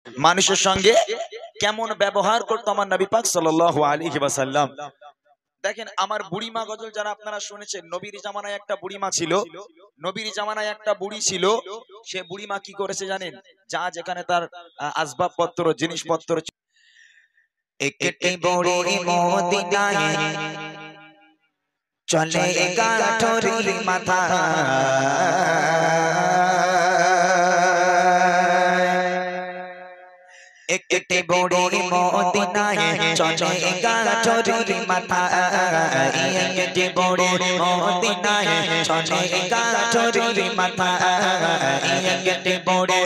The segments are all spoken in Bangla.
মানুষের সঙ্গে কেমন ব্যবহার করতো আমার নবী পাক সাল্লাল্লাহু আলাইহি ওয়াসাল্লাম। দেখেন আমার বুড়িমা গজল যারা আপনারা শুনেছেন, নবীর জামানায় একটা বুড়িমা ছিল, নবীর জামানায় একটা বুড়ি ছিল। সে বুড়িমা কি করেছে জানেন? যা যেখানে তার আসবাবপত্র জিনিসপত্র, একটি বুড়ি মদিনায় চলে গাঠরি মাথা, একটি বুড়ি মদিনায় চলে গাঠরি মাথা, একটি বুড়ি মদিনায় চলে গাঠরি মাথা, একটি বুড়ি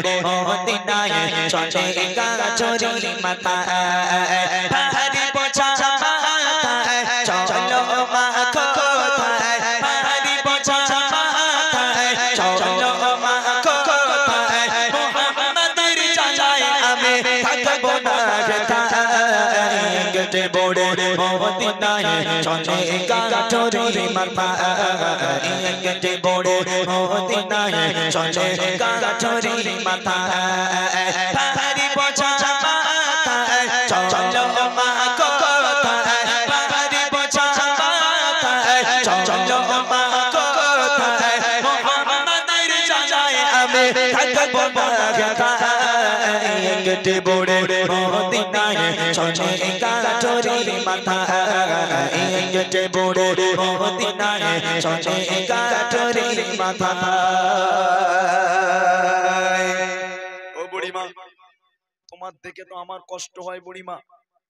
মদিনায় চলে গাঠরি মাথা। পাহাড়ি বোঝা মাথায় চলো মা কোথায়, পাহাড়ি বোঝা মাথায় চলো মা কোথায়, মুহাম্মাদের জানায় আমি থাকবো না কোথায়, একটি বুড়ি মদিনায় চলে গাঠরি মাথা, একটি বুড়ি মদিনায় চলে গাঠরি মাথা। পাহাড়ি বোঝা মাথায় চলো মা কোথায়, পাহাড়ি বোঝা মাথায় চলো মা কোথায়, মুহাম্মাদের জানায় আমি থাকবো না কোথায়, একটি বুড়ি মদিনায় চলে গাঠরি মাথা, একটি বুড়ি মদিনায় চলে গাঠরি মাথা। ও বুড়িমা, তোমার দেখে তো আমার কষ্ট হয় বুড়িমা,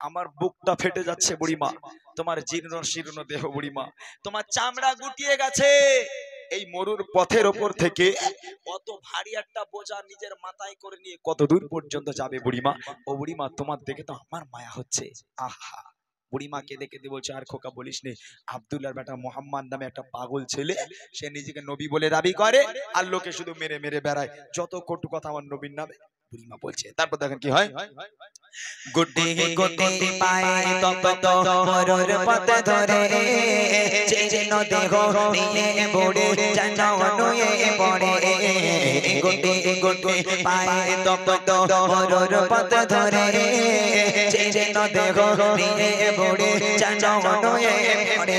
আমার বুকটা ফেটে যাচ্ছে বুড়িমা, তোমার জীর্ণ শীর্ণ দেহ বুড়িমা, তোমার চামড়া গুটিয়ে গেছে। এই মরুর পথের ওপর থেকে কত ভারী একটা বোঝা নিজের মাথায় করে নিয়ে কত দূর পর্যন্ত যাবে বুড়িমা। ও বুড়িমা, তোমার দেখে তো আমার মায়া হচ্ছে। আহা, বুড়িমা কেঁদে কেঁদে বলছে, আর খোকা বলিস নে, আব্দুল্লাহর বেটা মোহাম্মদ নামে একটা পাগল ছেলে, সে নিজেকে নবী বলে দাবি করে আর লোকে শুধু মেরে মেরে বেড়ায়, যত কটু কথা আমার নবীর নামে। বুড়িমা বলছে, তারপর দেখেন কি হয়। গুটি গুটি পায়ে তপ তো মরুর পথ ধরে, যেন দেহ নিয়ে বুড়ি যেন নুয়ে পড়ে, গুটি গুটি পায়ে তপ তো মরুর পথ ধরে, যেন দেহ নিয়ে বুড়ি যেন নুয়ে পড়ে।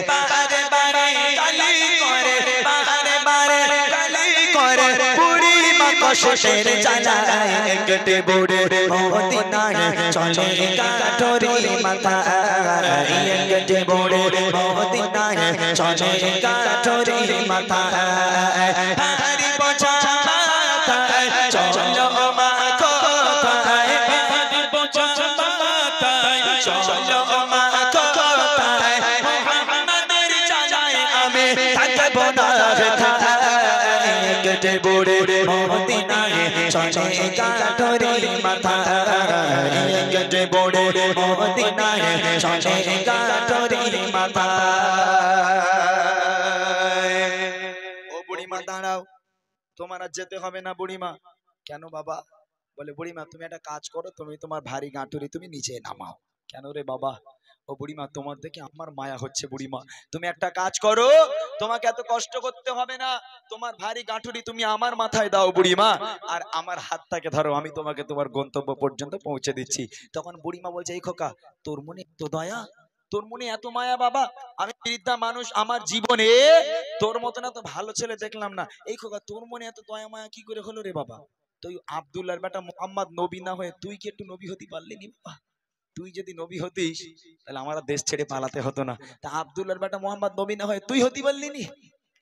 বারে বারে গালি করে, বারে বারে গালি করে, বুড়ি মা কষ্টের জ্বালায়, একটি বুড়ি মদিনায় চলে গাঠরি মাথা, একটি বুড়ি মদিনায় চলে গাঠরি মাথা। পাহাড়ি বোঝা মাথায় চলো মা কোথায়, পাহাড়ি বোঝা মাথায় চলো মা কোথায়, মুহাম্মাদের জানায় আমি থাকবো না কোথায়, একটি বুড়ি মদিনায় চলে গাঠরি মাথা, একটি বুড়ি মদিনায় চলে গাঠরি মাথা। ও বুড়িমা দাঁড়াও, তোমার আর যেতে হবে না বুড়িমা। কেন বাবা? বলে, বুড়িমা তুমি একটা কাজ করো, তুমি তোমার ভারী গাঁটুরি তুমি নিচে নামাও। কেন রে বাবা? ও বুড়িমা, তোমার দেখে আমার মায়া হচ্ছে বুড়িমা, তুমি একটা কাজ করো, তোমাকে এত কষ্ট করতে হবে না, তোমার ভারী গাঁটুরি তুমি আমার মাথায় দাও বুড়িমা, আর আমার হাতটাকে ধরো, আমি তোমাকে তোমার গন্তব্য পর্যন্ত পৌঁছে দিচ্ছি। তখন বুড়িমা বলছে, এই খোকা, তোর মনে এত দয়া, তোর মনে এত মায়া বাবা, আমি বৃদ্ধা মানুষ, আমার জীবনে তোর মতন এত ভালো ছেলে দেখলাম না। এই খোকা, তোর মনে এত দয়া মায়া কি করে হলো রে বাবা? তুই আব্দুল্লাহর বেটা মুহাম্মদ নবী না হয়ে তুই কি একটু নবী হতে পারলি নি বাবা? তুই যদি নবী হতিস তাহলে আমার দেশ ছেড়ে পালাতে হতো না। তা আব্দুল্লাহর বেটা মুহাম্মদ নবী না হয়ে তুই হতে পারলি নি?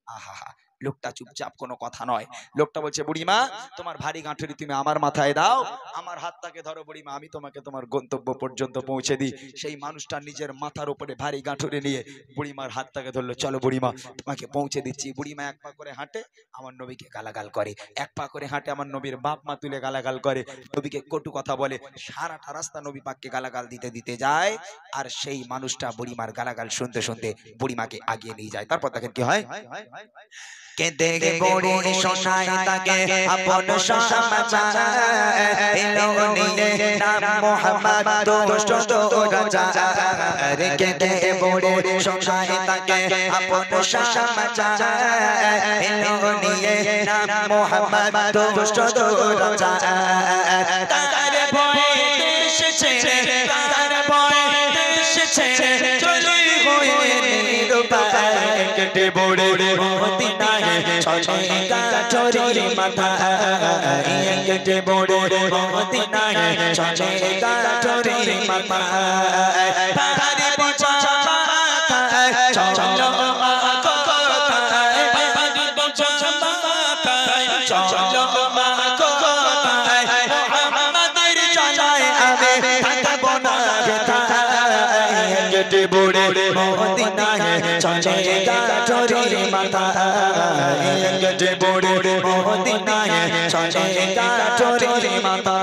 আহা, লোকটা চুপচাপ, কোনো কথা নয়। লোকটা বলছে, বুড়িমা তোমার ভারী গাঁঠুরি তুমি আমার মাথায় দাও, আমার হাতটাকে ধরো বুড়িমা, আমি তোমাকে তোমার গন্তব্য পর্যন্ত পৌঁছে দিই। সেই মানুষটা নিজের মাথার উপরে ভারী গাঁঠুরি নিয়ে বুড়িমার হাতটাকে ধরলো, চলো বুড়িমা তোমাকে পৌঁছে দিচ্ছি। বুড়িমা এক পা করে হাঁটে, আমার নবীকে গালাগাল করে, এক পা করে হাঁটে, আমার নবীর বাপ মা তুলে গালাগাল করে, নবীকে কটু কথা বলে, সারাটা রাস্তা নবী পাককে গালাগাল দিতে দিতে যায়। আর সেই মানুষটা বুড়িমার গালাগাল শুনতে শুনতে বুড়িমাকে আগিয়ে নিয়ে যায়। তারপর দেখেন কি হয়। কেঁদে পড়ে শোনায় তাকে আপন সমাচার এলো নিয়ে নাম মোহাম্মদ দুষ্ট রাজার কেঁদে পড়ে শোনায় তাকে আপন সমাচার এলো নিয়ে নাম মোহাম্মদ দুষ্ট রাজার তার ভয়ে দেশ ছেড়ে তার ভয়ে দেশ ছেড়ে চলে হয়ে নিরুপায় কেটে পড়ে মদিনায় চলে গাছরি মাথা কেটে পড়ে মদিনায় চলে গাছরি মাথা পাহাড়ে বোঝা মাথায় চলো কোথায় পাহাড়ে বোঝা মাথায় চলো কোথায় মোহাম্মদের চলায় আমি থাকবো না কেটে পড়ে মদিনায় চলে গাছরি মাথা কেটে পড়ে মদিনায় চলে গাছরি মাথা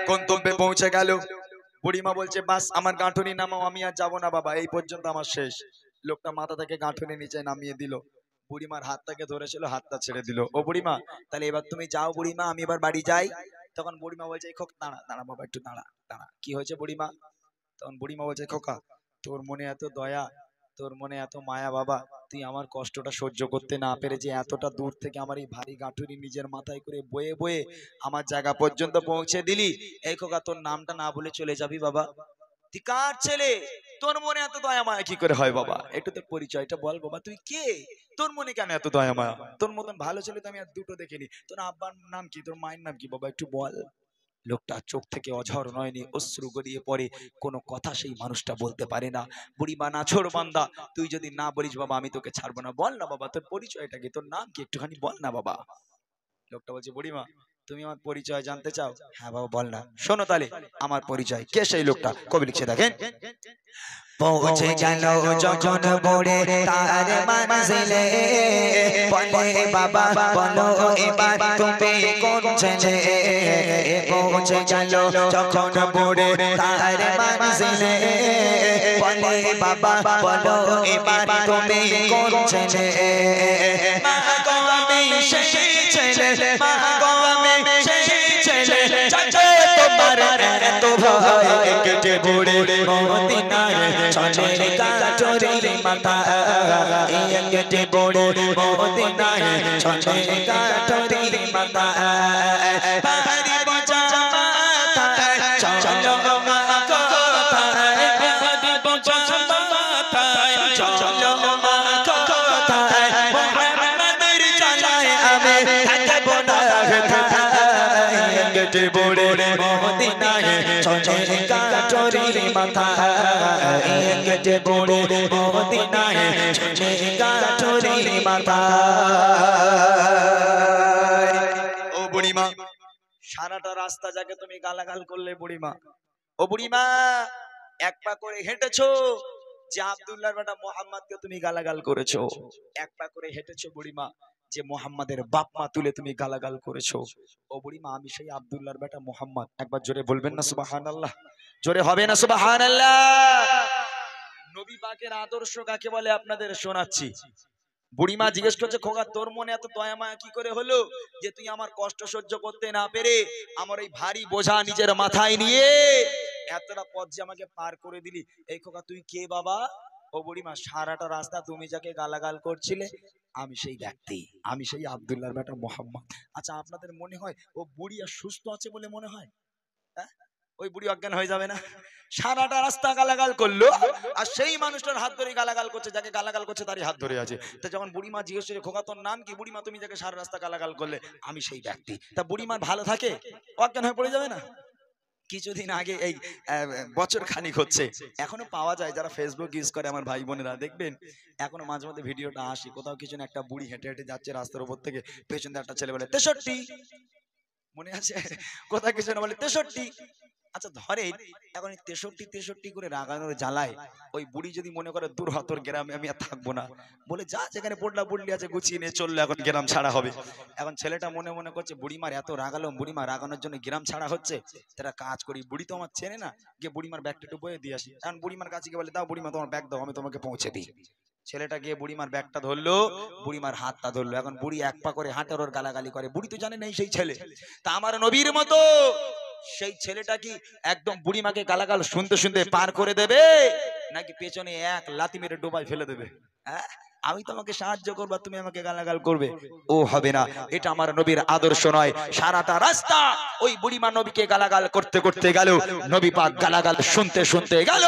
গন্তব্যে পৌঁছে গেল। বুড়িমা বলছে বাস আমার গাঁঠুনি নামাও, আমি আর যাবো না বাবা, এই পর্যন্ত আমার শেষ। লোকটা মাথা থেকে গাঁঠুনি নিচে নামিয়ে দিল, বুড়িমার হাতটাকে ধরেছিল, হাতটা ছেড়ে দিল। ও বুড়িমা তাহলে এবার তুমি যাও বুড়িমা, আমি এবার বাড়ি যাই। তখন বুড়িমা বলছে এই খোকা দাঁড়া দাঁড়া বাবা, একটু দাঁড়া দাঁড়া, কি হয়েছে বুড়িমা? তখন বুড়িমা বলছে খোকা তোর মনে এত দয়া, তোর মনে এত মায়া বাবা, তুই আমার কষ্টটা সহ্য করতে না পেরে যে এতটা দূর থেকে আমার এই ভারী গাঁঠুরি নিজের মাথায় করে বয়ে বয়ে আমার জায়গা পর্যন্ত পৌঁছে দিলি। এই খোকা তোর নামটা না বলে চলে যাবি বাবা? তুই কার ছেলে? তোর মনে এত দয়া মায়া কি করে হয় বাবা? একটু তোর পরিচয়টা বল বাবা, তুই কে? তোর মনে কেন এত দয়া মায়া? তোর মতন ভালো ছেলে তো আমি আর দুটো দেখিনি। তোর আব্বার নাম কি, তোর মায়ের নাম কি বাবা, একটু বল। লোকটা চোখ থেকে অঝর নয়নি অশ্রু গড়িয়ে পড়ে, কোনো কথা সেই মানুষটা বলতে পারে না। বুড়িমা নাছোড় বান্দা, তুই যদি না বলিস বাবা আমি তোকে ছাড়বো না। বল না বাবা তোর পরিচয়টা কি, তোর নাম কি, একটুখানি বল না বাবা। লোকটা বলছে বুড়িমা তুমি আমার পরিচয় জানতে চাও? হ্যাঁ বাবা বল না। শোনো তাহলে আমার পরিচয়। কে সেই লোকটা? কবি লিখছে দেখেন। পৌঁছে গেল যখন বড়ে তার মঞ্জিলে, বলে বাবা বলো এবার তুমি কোন ছেলে? পৌঁছে গেল যখন বড়ে তার মঞ্জিলে, বলে বাবা বলো এবার তুমি কোন ছেলে? মা গো আমি সেই ছেলে, মা গো আমি সেই ছেলে, চাচা তোমার এত ভয় কেটে পড়ে মদিনায় চলে গাছরি মাথা কেটে পড়ে মদিনায় চলে গাছরি মাথা পাহাড়ি বোঝা মাথায় চলো কোথায় পাহাড়ি বোঝা মাথায় চলো কোথায় মোহাম্মদের চলায় আমি থাকবো না কেটে পড়ে মদিনায় চলে গাছরি মাথা কেটে পড়ে মদিনায় চলে গাছরি মাথা। ও বুড়িমা সারাটা রাস্তা যাকে তুমি গালাগাল করলে বুড়িমা, ও বুড়িমা এক পা করে হেঁটেছো যে আব্দুল্লাহর বেটা মোহাম্মদকে তুমি গালাগাল করেছো। এক পা করে হেঁটেছো বুড়িমা যে মোহাম্মদের বাপ মা তুলে তুমি গালাগাল করেছো। ও বুড়িমা আমি সেই আব্দুল্লাহর বেটা মোহাম্মদ। একবার জোরে বলবেন না সুবহানাল্লাহ? জোরে হবে না সুবহানাল্লাহ? নবী পাকের আদর্শ কাকে বলে আপনাদের শোনাচ্ছি। বুড়িমা জিজ্ঞেস করছে খোকা তোর মনে এত দয়া মায়া কি করে হলো যে তুই আমার কষ্ট সহ্য করতে না পেরে আমার এই ভারী বোঝা নিজের মাথায় নিয়ে এতটা পথ যে আমাকে পার করে দিলি। এই খোকা তুই কে বাবা? ও বুড়িমা সারাটা রাস্তা তুমি যাকে গালাগাল করছিলে আমি সেই ব্যক্তি, আমি সেই আব্দুল্লাহর বেটা মোহাম্মদ। আচ্ছা আপনাদের মনে হয় ও বুড়ি আর সুস্থ আছে বলে মনে হয়? হ্যাঁ ওই বুড়ি অজ্ঞান হয়ে যাবে না? সারাটা রাস্তা গালাগাল করলো আর সেই মানুষটার হাত ধরে গালাগাল করছে, যাকে গালাগাল করছে তারই হাত ধরে আছে। তা যখন বুড়িমা জিজ্ঞেস করে খোকা তোর নাম কি? বুড়িমা তুমি যাকে সারা রাস্তা গালাগাল করলে আমি সেই ব্যক্তি। তা বুড়িমার ভালো থাকে? অজ্ঞান হয়ে পড়ে যাবে না? কিছুদিন আগে এই বছর খানিক হচ্ছে, এখনো পাওয়া যায় যারা ফেসবুক ইউজ করে আমার ভাই বোনেরা দেখবেন এখনো মাঝে মধ্যে ভিডিওটা আসে, কোথাও কিছু না একটা বুড়ি হেঁটে হেঁটে যাচ্ছে রাস্তার উপর থেকে, পেছন দিয়ে একটা ছেলে বলে 63, মনে আছে? কোথাও কিছু না বলে 63। আচ্ছা ধরে এখন 63 করে রাগানোর জ্বালায় ওই বুড়ি যদি মনে করে দূর হতর গ্রামে আমি আর থাকবো না, বলে যা যেখানে পড়লা পড়লি আছে গুছিয়ে নিয়ে চললো, এখন গ্রাম ছাড়া হবে। এখন ছেলেটা মনে মনে করছে বুড়িমার এত রাগালো, বুড়িমা রাগানোর জন্য গ্রাম ছাড়া হচ্ছে, তারা কাজ করি বুড়ি তো আমার চেনে না, গিয়ে বুড়িমার ব্যাগটা একটু বয়ে দিয়ে আসি। এখন বুড়িমার কাছে গিয়ে বলে দাও বুড়িমা তোমার ব্যাগ দাও আমি তোমাকে পৌঁছে দিই। ছেলেটা গিয়ে বুড়িমার ব্যাগটা ধরলো, বুড়িমার হাতটা ধরলো। এখন বুড়ি এক পা করে হাঁটে, ওর গালাগালি করে। বুড়ি তো জানে না সেই ছেলে। তা আমার নবীর মতো সেই ছেলেটা কি একদম বুড়িমাকে গালাগাল শুনতে শুনতে পার করে দেবে, নাকি পেছনে এক লাথি মেরে ডোবায় ফেলে দেবে? হ্যাঁ, আমি তোমাকে সাহায্য করবো, তুমি আমাকে গালাগাল করবে? ও হবে না, এটা আমার নবীর আদর্শ নয়। সারাটা রাস্তা ওই বুড়িমা নবীকে গালাগাল করতে করতে গেল, নবী পাক গালাগাল শুনতে শুনতে গেল।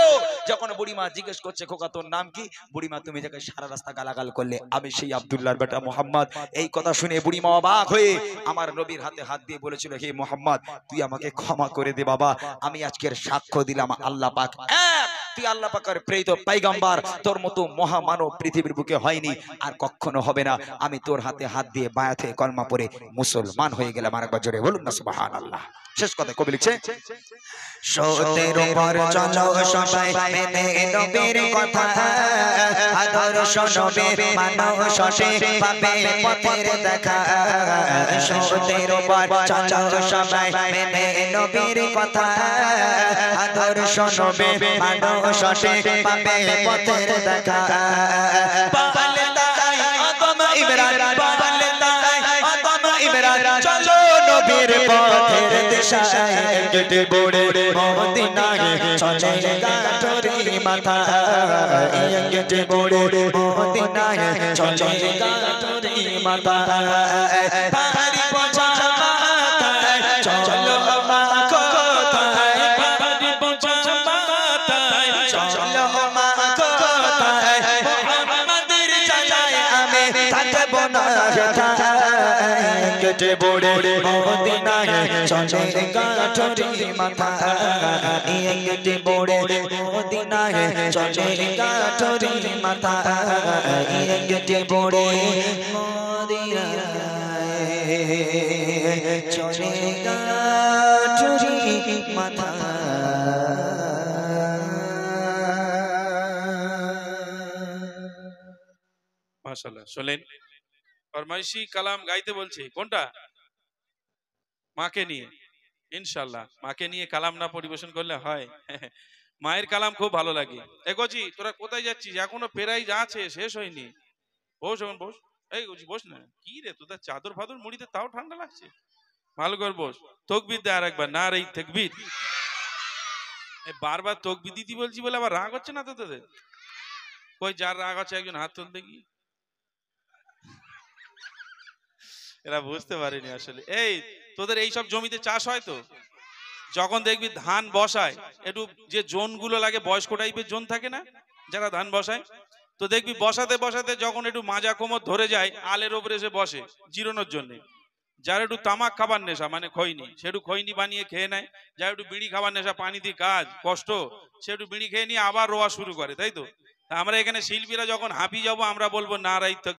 যখন বুড়িমা জিজ্ঞেস করছে, খোকা তোর নাম কি? বুড়িমা তুমি যাকে সারা রাস্তা গালাগাল করলে, আমি সেই আব্দুল্লাহর বেটা মুহাম্মদ। এই কথা শুনে বুড়িমা অবাক হয়ে আমার নবীর হাতে হাত দিয়ে বলেছিল, হে মুহাম্মদ, তুই আমাকে ক্ষমা করে দে বাবা। আমি আজকের সাক্ষ্য দিলাম আল্লাহ পাক এক, তুই আল্লাহ পাকের প্রেরিত পয়গম্বর, তোর মতো মহামানব পৃথিবীর বুকে হয়নি, আর কখনো হবে না। আমি তোর হাতে হাত দিয়ে বায়াত হয়ে কলমা পড়ে মুসলমান হয়ে গেলাম। আরেকবার জোরে বলুন না সুবহানাল্লাহ। শেষ কথা কবি লিখছে, সত্যের উপর চলো সবাই মেনে নবীর কথা, আদর্শ নবীর মানো শশে পাবে পথের দেখা। সত্যের উপর চলো সবাই মেনে নবীর কথা, আদর্শ নবীর মানো শশে পাবে পথের দেখা। পালে তাই আদম ইমরান, পালে তাই আদম ইমরান, চলো নবীর পথের দিশায় কেটে বড়ে মদিনায় চলে গাটরি মাথা। কেটে বড়ে মদিনায় চলে গাটরি মাথা। পাহাড়ি বোঝা মাথায় চলো মা কোথায়, পাহাড়ি বোঝা মাথায় চলো মা কোথায়। মুহাম্মাদের জানায় আমি থাকবো না হেথায়। কেটে বড়ে মদিনায় চলে গাটরি মাথা। কেটে বড়ে মদিনায় চলে গাটরি মাথা। কেটে বড়ে মদিনায় চলে গাটরি মাথা। মাশাআল্লাহ। শোনেন, ফরমাইশি কালাম গাইতে বলছে, কোনটা? মাকে নিয়ে। ইনশাআল্লাহ মাকে নিয়ে কালাম না পরিবেশন করলে হয়? মায়ের কালাম খুব ভালো লাগে। এগোজি, তোরা কোথায় যাচ্ছিস? এখনো প্রায় যা আছে শেষ হয়নি। বস, এখন বস। এই গোজি বস না। কি রে, তোদের চাদর ফাদর মুড়িতে তাও ঠান্ডা লাগছে? ভালো করে বস। তকবীর দে আর একবার, না রে তাকবীর। বারবার তকবীর দিদি বলছি বলে আবার রাগ হচ্ছে না তো তোদের? কই যার রাগ আছে একজন হাত তুলতে কি? এরা বুঝতে পারেনি আসলে। এই তোদের এই সব জমিতে চাষ হয় তো, যখন দেখবি ধান বসায়, একটু যে জোন গুলো লাগে বয়স্ক টাইপের জোন থাকে না, যারা ধান বসায়, তো দেখবি বসাতে বসাতে যখন একটু মাজা কোমর ধরে যায়, আলের ওপরে এসে বসে জিরোনোর জন্য। যার একটু তামাক খাবার নেশা মানে খৈনি, সে একটু খৈনি বানিয়ে খেয়ে নেয়। যার একটু বিড়ি খাবার নেশা, পানি দিয়ে কাজ কষ্ট, সে একটু বিড়ি খেয়ে নিয়ে আবার রোয়া শুরু করে, তাই তো? আমরা এখানে শিল্পীরা যখন হাঁপি যাবো, আমরা বলবো নারাই